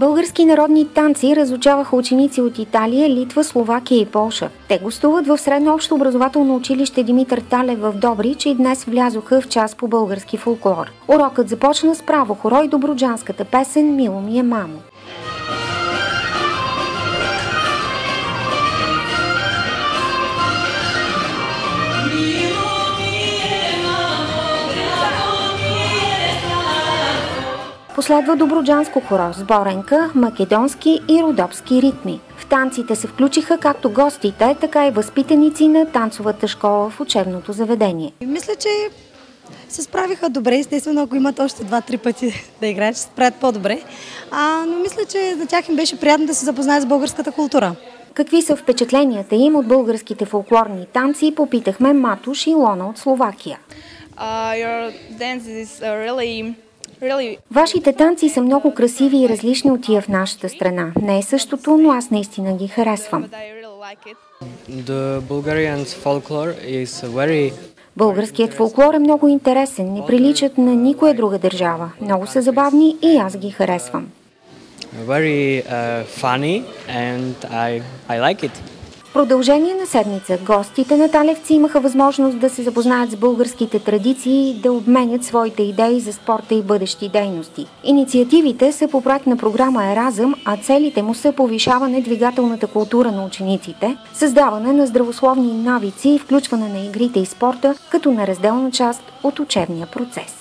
Български народни танци разучаваха ученици от Италия, Литва, Словакия и Полша. Те гостуват в Средно общообразователно училище Димитър Талев в Добрич и днес влязоха в час по български фолклор. Урокът започна с право хоро и добруджанската песен «Мило ми е, мамо». Последва добруджанско хоро, сборенка, македонски и родопски ритми. В танците се включиха както гостите, така и възпитаници на танцовата школа в учебното заведение. Мисля, че се справиха добре. Естествено, ако имат още 2-3 пъти да играят, ще се справят по-добре. Но мисля, че за тях им беше приятно да се запознаят с българската култура. Какви са впечатленията им от българските фолклорни танци, попитахме Матуш и Илона от Словакия. Вашите танци са много красиви и различни от тия в нашата страна. Не е същото, но аз наистина ги харесвам. Българският фолклор е много интересен, не приличат на никоя друга държава. Много са забавни и аз ги харесвам. В продължение на седмица гостите на талевци имаха възможност да се запознаят с българските традиции и да обменят своите идеи за спорта и бъдещи дейности. Инициативите са по проект на програма Еразъм, а целите му са повишаване двигателната култура на учениците, създаване на здравословни навици и включване на игрите и спорта като неразделна част от учебния процес.